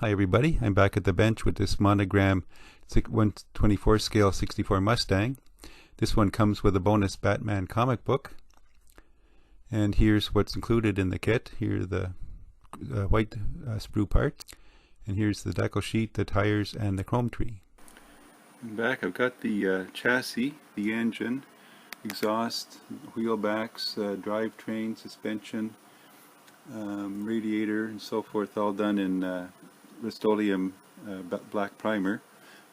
Hi everybody, I'm back at the bench with this monogram 124 scale 64 Mustang. This one comes with a bonus Batman comic book. And here's what's included in the kit. Here are the white sprue parts. And here's the decal sheet, the tires, and the chrome tree. And back I've got the chassis, the engine, exhaust, wheel backs, drivetrain, suspension, radiator, and so forth, all done in Rust-Oleum black primer.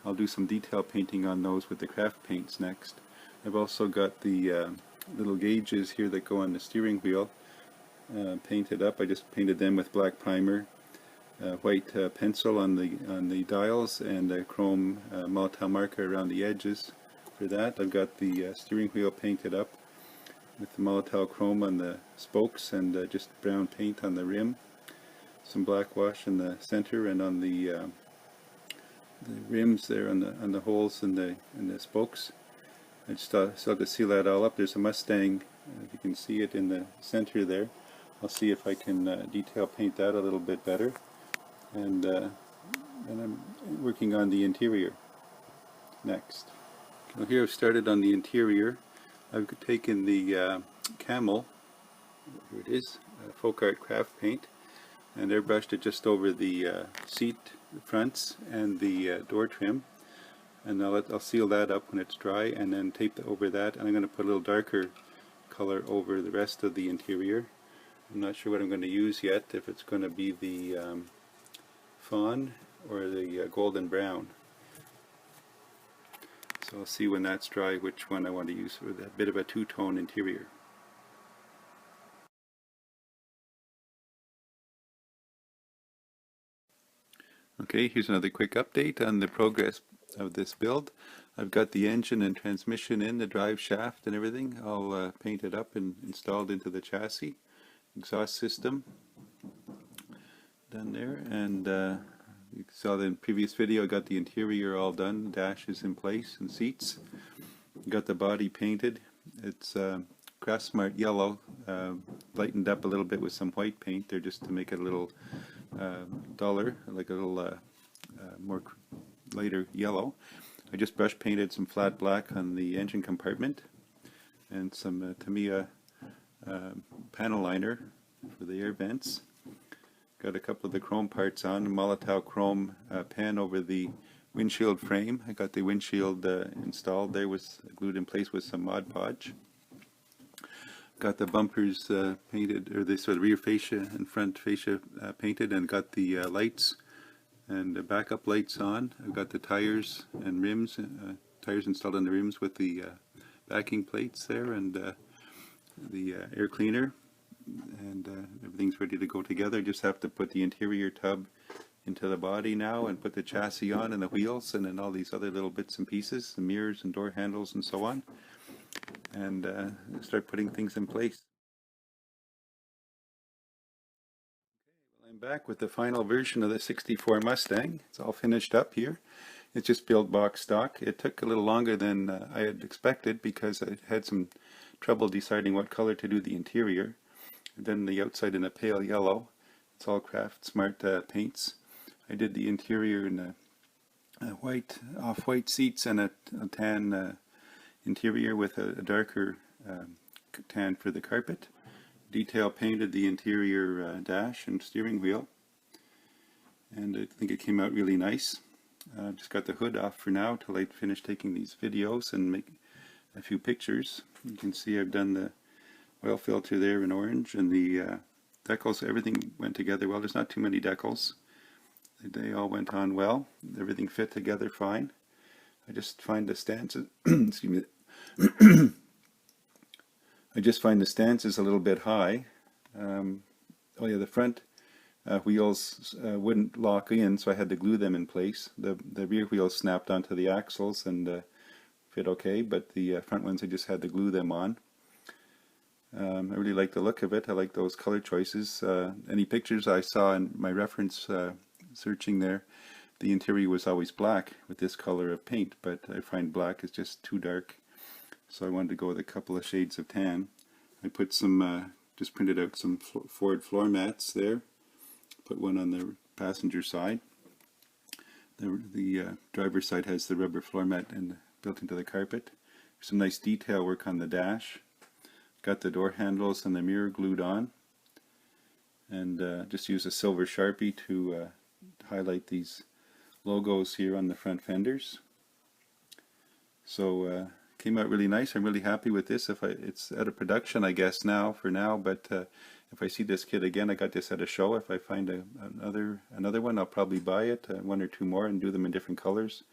I'll do some detail painting on those with the craft paints next. I've also got the little gauges here that go on the steering wheel painted up. I just painted them with black primer, white pencil on the dials, and a chrome Molotow marker around the edges. For that, I've got the steering wheel painted up with the Molotow chrome on the spokes and just brown paint on the rim. Some black wash in the center and on the rims there, on the holes in the spokes. I just still have to seal that all up. There's a Mustang, if you can see it in the center there. I'll see if I can detail paint that a little bit better. And I'm working on the interior next. So here I've started on the interior. I've taken the Camel, here it is, folk art craft paint, and airbrushed it just over the seat fronts and the door trim, and I'll seal that up when it's dry and then tape over that, and I'm going to put a little darker color over the rest of the interior. I'm not sure what I'm going to use yet, if it's going to be the fawn or the golden brown. So I'll see when that's dry which one I want to use for that bit of a two-tone interior. Okay, here's another quick update on the progress of this build. I've got the engine and transmission in, the drive shaft and everything all painted up and installed into the chassis. Exhaust system done there, and you saw in the previous video I got the interior all done, dash is in place and seats. Got the body painted. It's Craft Smart yellow, lightened up a little bit with some white paint there just to make it a little duller, like a little more lighter yellow. I just brush painted some flat black on the engine compartment and some Tamiya panel liner for the air vents. Got a couple of the chrome parts on, Molotow chrome pen over the windshield frame. I got the windshield installed there, was glued in place with some Mod Podge. Got the bumpers painted, or the sort of rear fascia and front fascia painted, and got the lights and the backup lights on. I've got the tires and rims, tires installed on the rims with the backing plates there, and the air cleaner, and everything's ready to go together. Just have to put the interior tub into the body now and put the chassis on and the wheels and then all these other little bits and pieces, the mirrors and door handles and so on, and start putting things in place. I'm back with the final version of the 64 Mustang. It's all finished up here. It's just built box stock. It took a little longer than I had expected because I had some trouble deciding what color to do the interior. And then the outside in a pale yellow. It's all Craft Smart paints. I did the interior in white, off-white seats and a tan interior with a darker tan for the carpet. Detail painted the interior dash and steering wheel, and I think it came out really nice. Just got the hood off for now till I finish taking these videos and make a few pictures. You can see I've done the oil filter there in orange, and the decals, everything went together well. There's not too many decals. They all went on well. Everything fit together fine. I just find the stances excuse me. I just find the stance is a little bit high. Oh yeah, the front wheels wouldn't lock in, so I had to glue them in place. The rear wheels snapped onto the axles and fit okay, but the front ones I just had to glue them on. I really like the look of it. I like those color choices. Any pictures I saw in my reference searching there, the interior was always black with this color of paint, but I find black is just too dark. So I wanted to go with a couple of shades of tan. I put some, just printed out some Ford floor mats there. Put one on the passenger side. The driver's side has the rubber floor mat and built into the carpet. Some nice detail work on the dash. Got the door handles and the mirror glued on, and just use a silver Sharpie to highlight these logos here on the front fenders. So came out really nice. I'm really happy with this. It's out of production, I guess, now for now, but if I see this kit again, I got this at a show. If I find another one, I'll probably buy it, one or two more, and do them in different colors.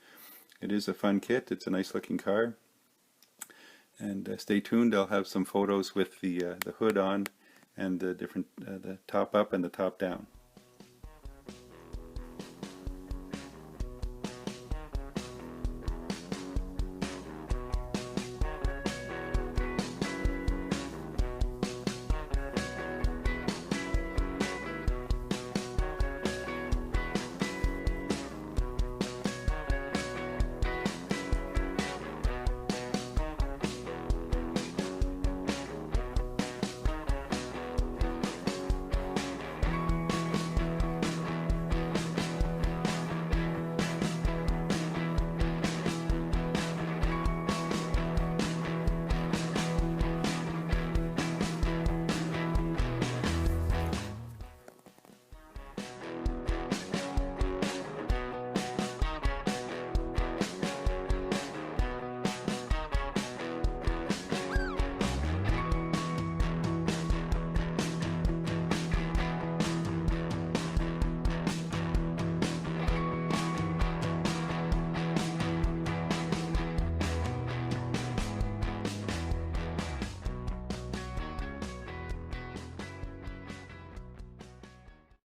It is a fun kit. It's a nice looking car. And stay tuned. I'll have some photos with the hood on and the different the top up and the top down.